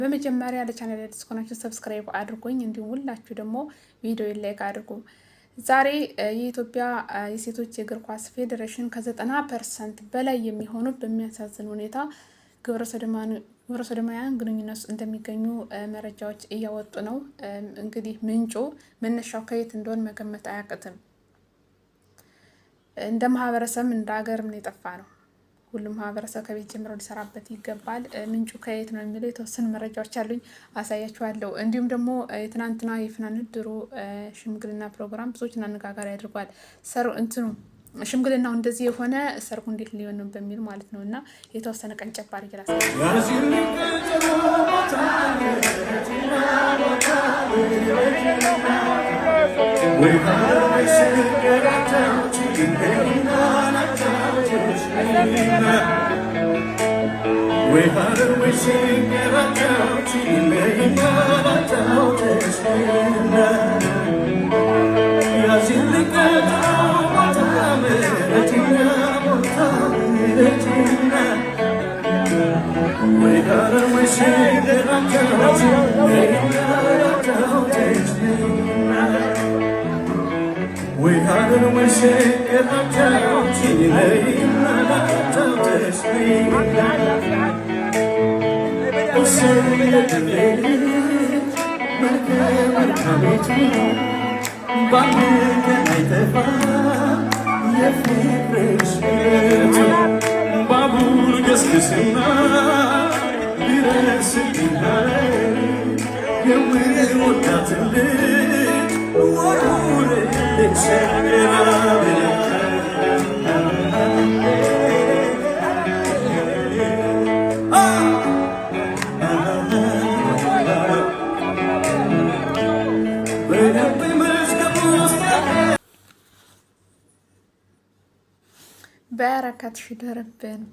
በመጀመሪያ ለቻናል አዲስ ከሆናችሁ ሰብስክራይብ አድርጉኝ። እንዲሁም ሁላችሁ ደግሞ ቪዲዮ ላይክ አድርጉ። ዛሬ የኢትዮጵያ የሴቶች የእግር ኳስ ፌዴሬሽን ከ90% በላይ የሚሆኑ በሚያሳዝን ሁኔታ ግብረ ሰዶማውያን ግንኙነት እንደሚገኙ መረጃዎች እያወጡ ነው። እንግዲህ ምንጩ መነሻው ከየት እንደሆነ መገመት አያቅትም። እንደ ማህበረሰብ እንደ ሀገርም የጠፋ ነው። ሁሉም ማህበረሰብ ከቤት ጀምሮ ሊሰራበት ይገባል። ምንጩ ከየት ነው የሚለው የተወሰኑ መረጃዎች አሉኝ፣ አሳያችኋለሁ። እንዲሁም ደግሞ የትናንትና የፍናን ድሮ ሽምግልና ፕሮግራም ብዙዎችን አነጋጋሪ አድርጓል። ሽምግልናው እንደዚህ የሆነ ሰርጉ እንዴት ሊሆን ነው በሚል ማለት ነው። እና የተወሰነ ቀን ጨባር ይላል።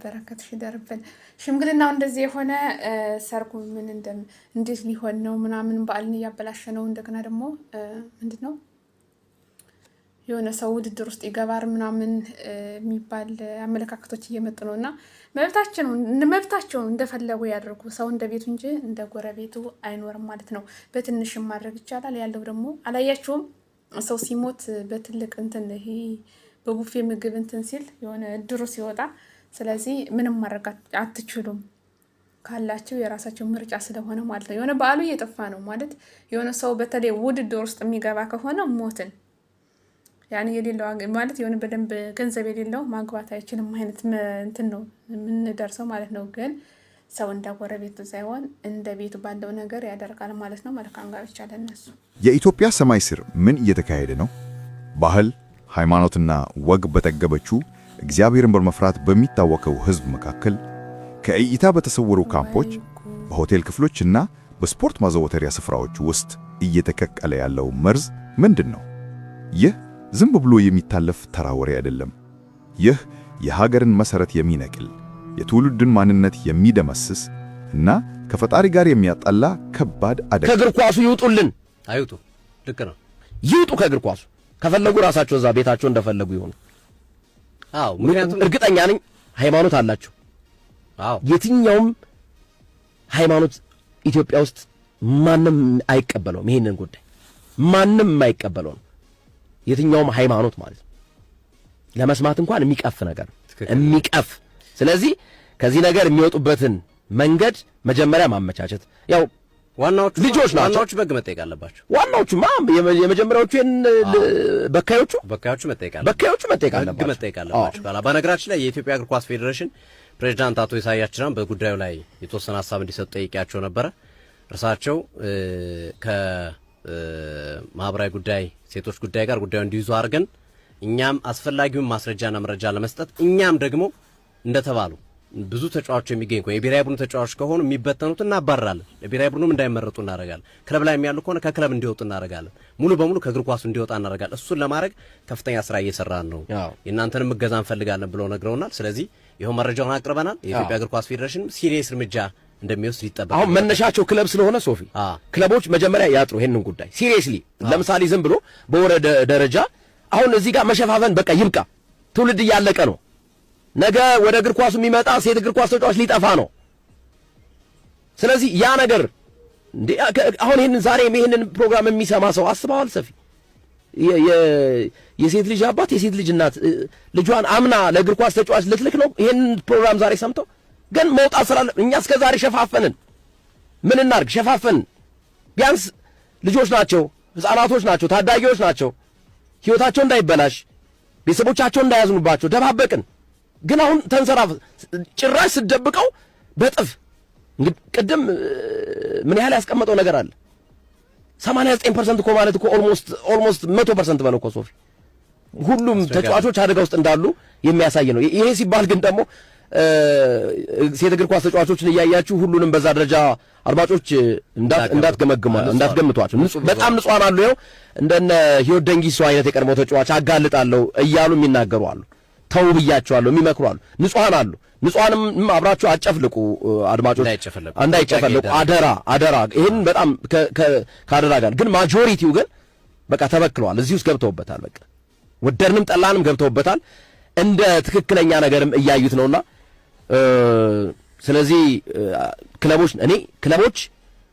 በረከትሽ ይደርብን። ሽምግልናው እንደዚህ የሆነ ሰርጉ እንዴት ሊሆን ነው ምናምን በዓልን እያበላሸ ነው። እንደገና ደግሞ ምንድነው የሆነ ሰው ውድድር ውስጥ ይገባር ምናምን የሚባል አመለካከቶች እየመጡ ነው። እና መብታቸው እንደፈለጉ ያደርጉ። ሰው እንደ ቤቱ እንጂ እንደ ጎረቤቱ አይኖርም ማለት ነው። በትንሽም ማድረግ ይቻላል። ያለው ደግሞ አላያችሁም? ሰው ሲሞት በትልቅ እንትን ይሄ በቡፌ ምግብ እንትን ሲል የሆነ እድሩ ሲወጣ። ስለዚህ ምንም ማድረግ አትችሉም ካላቸው የራሳቸው ምርጫ ስለሆነ ማለት ነው። የሆነ በዓሉ እየጠፋ ነው ማለት የሆነ ሰው በተለይ ውድድር ውስጥ የሚገባ ከሆነ ሞትን ያን የሌለው ማለት የሆነ በደንብ ገንዘብ የሌለው ማግባት አይችልም አይነት እንትን ነው የምንደርሰው ማለት ነው። ግን ሰው እንደ ጎረቤቱ ሳይሆን እንደ ቤቱ ባለው ነገር ያደርጋል ማለት ነው። መልካም ጋብቻ ለነሱ። የኢትዮጵያ ሰማይ ስር ምን እየተካሄደ ነው? ባህል ሃይማኖትና ወግ በጠገበችው እግዚአብሔርን በመፍራት በሚታወቀው ሕዝብ መካከል ከእይታ በተሰወሩ ካምፖች፣ በሆቴል ክፍሎችና በስፖርት ማዘውተሪያ ስፍራዎች ውስጥ እየተከቀለ ያለው መርዝ ምንድን ነው? ይህ ዝም ብሎ የሚታለፍ ተራ ወሬ አይደለም። ይህ የሀገርን መሰረት የሚነቅል፣ የትውልድን ማንነት የሚደመስስ እና ከፈጣሪ ጋር የሚያጣላ ከባድ አደጋ። ከእግር ኳሱ ይውጡልን። አይውጡ። ልክ ነው። ይውጡ ከእግር ኳሱ። ከፈለጉ ራሳቸው እዛ ቤታቸው እንደፈለጉ ይሆኑ። አዎ፣ ምክንያቱም እርግጠኛ ነኝ ሃይማኖት አላቸው። አዎ፣ የትኛውም ሃይማኖት ኢትዮጵያ ውስጥ ማንም አይቀበለውም። ይሄንን ጉዳይ ማንም የማይቀበለው ነው። የትኛውም ሃይማኖት ማለት ነው። ለመስማት እንኳን የሚቀፍ ነገር የሚቀፍ። ስለዚህ ከዚህ ነገር የሚወጡበትን መንገድ መጀመሪያ ማመቻቸት። ያው ዋናዎቹ ልጆች ናቸው። ዋናዎቹ በግ መጠየቅ አለባቸው። ዋናዎቹ የመጀመሪያዎቹ በካዮቹ መጠየቅ አለባቸው። በነገራችን ላይ የኢትዮጵያ እግር ኳስ ፌዴሬሽን ፕሬዝዳንት አቶ ኢሳያስ ጅራን በጉዳዩ ላይ የተወሰነ ሀሳብ እንዲሰጡ ጠይቄያቸው ነበረ። እርሳቸው ከማህበራዊ ጉዳይ ሴቶች ጉዳይ ጋር ጉዳዩ እንዲይዙ አድርገን እኛም አስፈላጊውን ማስረጃና መረጃ ለመስጠት እኛም ደግሞ እንደተባሉ ብዙ ተጫዋቾች የሚገኝ ከሆነ የብሔራዊ ቡድኑ ተጫዋቾች ከሆኑ የሚበተኑት እናባራለን። ለብሔራዊ ቡድኑም እንዳይመረጡ እናደርጋለን። ክለብ ላይ የሚያሉ ከሆነ ከክለብ እንዲወጡ እናደርጋለን። ሙሉ በሙሉ ከእግር ኳሱ እንዲወጣ እናደርጋለን። እሱን ለማድረግ ከፍተኛ ስራ እየሰራን ነው። የእናንተንም እገዛ እንፈልጋለን ብለው ነግረውናል። ስለዚህ ይሄው መረጃውን አቅርበናል። የኢትዮጵያ እግር ኳስ ፌዴሬሽን ሲሪየስ እርምጃ እንደሚወስድ ይጠበቃል። አሁን መነሻቸው ክለብ ስለሆነ ሶፊ ክለቦች መጀመሪያ ያጥሩ ይሄንን ጉዳይ ሲሪየስሊ። ለምሳሌ ዝም ብሎ በወረደ ደረጃ አሁን እዚህ ጋር መሸፋፈን በቃ ይብቃ። ትውልድ እያለቀ ነው። ነገ ወደ እግር ኳሱ የሚመጣ ሴት እግር ኳስ ተጫዋች ሊጠፋ ነው። ስለዚህ ያ ነገር እንዴ አሁን ይሄንን ፕሮግራም የሚሰማ ሰው አስበዋል? ሰፊ የሴት ልጅ አባት የሴት ልጅ እናት ልጇን አምና ለእግር ኳስ ተጫዋች ልትልክ ነው። ይሄን ፕሮግራም ዛሬ ሰምተው ግን መውጣት ስላለ እኛ እስከ ዛሬ ሸፋፈንን። ምን እናርግ? ሸፋፈንን። ቢያንስ ልጆች ናቸው፣ ህፃናቶች ናቸው፣ ታዳጊዎች ናቸው። ህይወታቸው እንዳይበላሽ ቤተሰቦቻቸው እንዳያዝኑባቸው ደባበቅን። ግን አሁን ተንሰራፍ ጭራሽ ስደብቀው በጥፍ ቅድም ምን ያህል ያስቀመጠው ነገር አለ? 89% እኮ ማለት እኮ ኦልሞስት 100% በለው እኮ ሶፊ፣ ሁሉም ተጫዋቾች አደጋ ውስጥ እንዳሉ የሚያሳይ ነው። ይሄ ሲባል ግን ደግሞ ሴት እግር ኳስ ተጫዋቾችን እያያችሁ ሁሉንም በዛ ደረጃ አድማጮች እንዳትገምቷቸው። በጣም ንጹሃን አሉ። ይኸው እንደነ ህይወት ደንጊሶ አይነት የቀድሞ ተጫዋች አጋልጣለሁ እያሉ የሚናገሩ አሉ። ተው ብያቸዋለሁ የሚመክሩ አሉ። ንጹሃን አሉ። ንጹሃንም አብራችሁ አጨፍልቁ አድማጮች፣ እንዳይጨፈልቁ አደራ። ይሄን በጣም ካደራ ጋር ግን ማጆሪቲው ግን በቃ ተበክለዋል። እዚህ ውስጥ ገብተውበታል። በቃ ወደድንም ጠላንም ገብተውበታል። እንደ ትክክለኛ ነገርም እያዩት ነውና ስለዚህ ክለቦች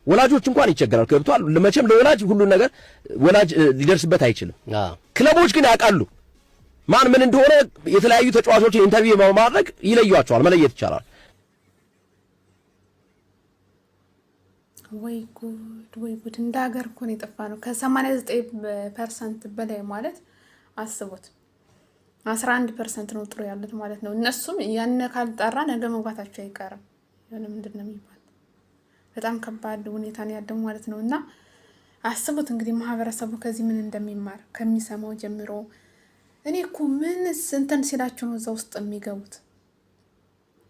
ወላጆች እንኳን ይቸገራሉ። ገብቷል። መቼም ለወላጅ ሁሉን ነገር ወላጅ ሊደርስበት አይችልም። ክለቦች ግን ያውቃሉ ማን ምን እንደሆነ። የተለያዩ ተጫዋቾችን ኢንተርቪው በማድረግ ይለዩዋቸዋል፣ መለየት ይቻላል። ወይ ጉድ እንደ ሀገር እኮ ነው የጠፋ ነው። ከ89% በላይ ማለት አስቡት። 11% ነው ጥሩ ያሉት ማለት ነው። እነሱም ያን ካልጠራ ነገ መግባታቸው አይቀርም። የሆነ ምንድን ነው የሚባል በጣም ከባድ ሁኔታ ነው ያለው ማለት ነው። እና አስቡት እንግዲህ ማህበረሰቡ ከዚህ ምን እንደሚማር ከሚሰማው ጀምሮ። እኔ እኮ ምን እንትን ሲላቸው ነው እዛ ውስጥ የሚገቡት?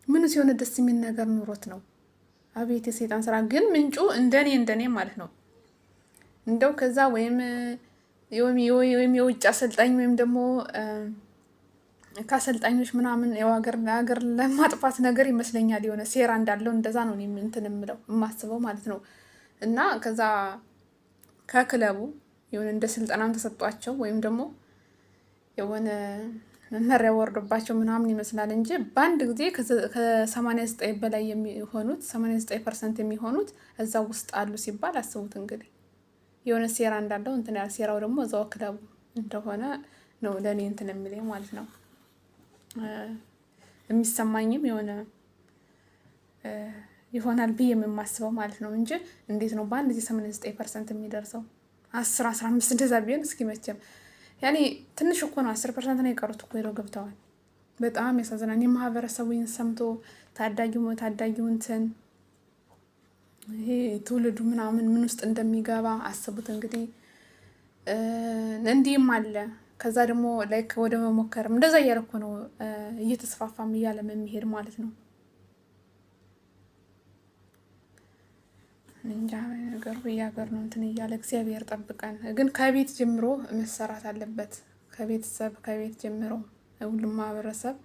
ምኑ ሲሆን ደስ የሚል ነገር ኑሮት ነው? አቤት የሰይጣን ስራ። ግን ምንጩ እንደኔ ማለት ነው እንደው ከዛ ወይም የውጭ አሰልጣኝ ወይም ደግሞ ከአሰልጣኞች ምናምን ሀገር ለማጥፋት ነገር ይመስለኛል። የሆነ ሴራ እንዳለው እንደዛ ነው እንትን የምለው የማስበው ማለት ነው። እና ከዛ ከክለቡ የሆነ እንደ ስልጠናም ተሰጧቸው ወይም ደግሞ የሆነ መመሪያ ወርዶባቸው ምናምን ይመስላል እንጂ በአንድ ጊዜ ከ89 በላይ የሚሆኑት 89% የሚሆኑት እዛ ውስጥ አሉ ሲባል አስቡት እንግዲህ የሆነ ሴራ እንዳለው እንትን ያለ ሴራው ደግሞ እዛው ክለቡ እንደሆነ ነው ለኔ እንትን የሚለኝ ማለት ነው። የሚሰማኝም የሆነ ይሆናል ብዬ የማስበው ማለት ነው እንጂ እንዴት ነው በአንድ ጊዜ 89% የሚደርሰው? 10-15 እንደዛ ቢሆን እስኪ መቼም ያኔ ትንሽ እኮ ነው። 10% ነው የቀሩት እኮ ሄደው ገብተዋል። በጣም ያሳዝናል። የማህበረሰቡን ሰምቶ ታዳጊው እንትን ይሄ ትውልዱ ምናምን ምን ውስጥ እንደሚገባ አስቡት እንግዲህ። እንዲህም አለ። ከዛ ደግሞ ላይክ ወደ መሞከርም እንደዛ እያለኩ ነው እየተስፋፋም እያለም የሚሄድ ማለት ነው። እንጃ ነገሩ በየሀገር ነው እንትን እያለ እግዚአብሔር ጠብቀን። ግን ከቤት ጀምሮ መሰራት አለበት። ከቤት ጀምሮ ሁሉም ማህበረሰብ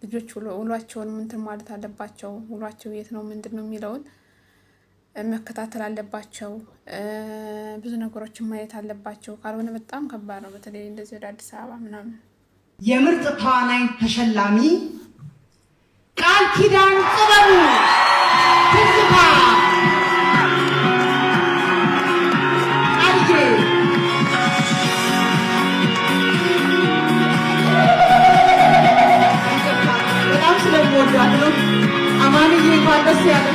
ልጆች ውሏቸውን እንትን ማለት አለባቸው። ውሏቸው የት ነው ምንድን ነው የሚለውን መከታተል አለባቸው። ብዙ ነገሮችን ማየት አለባቸው። ካልሆነ በጣም ከባድ ነው። በተለይ እንደዚህ ወደ አዲስ አበባ ምናምን የምርጥ ተዋናይ ተሸላሚ ቃል ኪዳን ጥበቡ ትዝታ በጣም ስለምወዳት ነው። አማንዬ እንኳን ደስ ያለ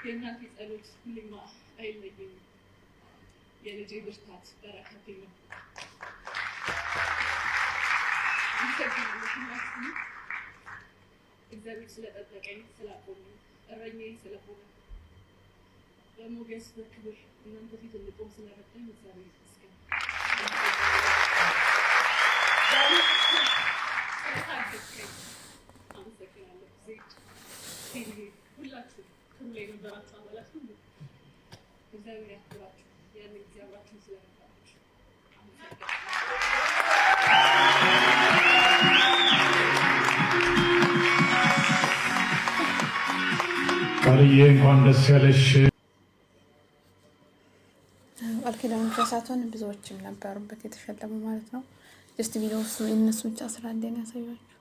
የእናቴ ጸሎት ሁሌማ አይለኝም። የልጄ ብርታት በረከቴ ነው። እግዚአብሔር ስለጠበቀኝ ስላቆመኝ እረኛዬ ስለሆነ በሞገስ በክብር እናንተ ፊት እንድቆም ስለረዳኝ እግዚአብሔር ይመስገን። አመሰግናለሁ። ሁላችሁ ሁሉ የነበራችሁ አባላት ሁሉ እግዚአብሔር ያክብራችሁ። ያን ጊዜ አብራችሁ ስለነበራችሁ ቃልዬ እንኳን ደስ ያለሽ። ቃል ኪዳን ድረሳቶን ብዙዎችም ነበሩበት የተሸለሙ ማለት ነው። ጀስት ቪዲዮ እሱ የእነሱ ብቻ ስላለን ያሳያችሁ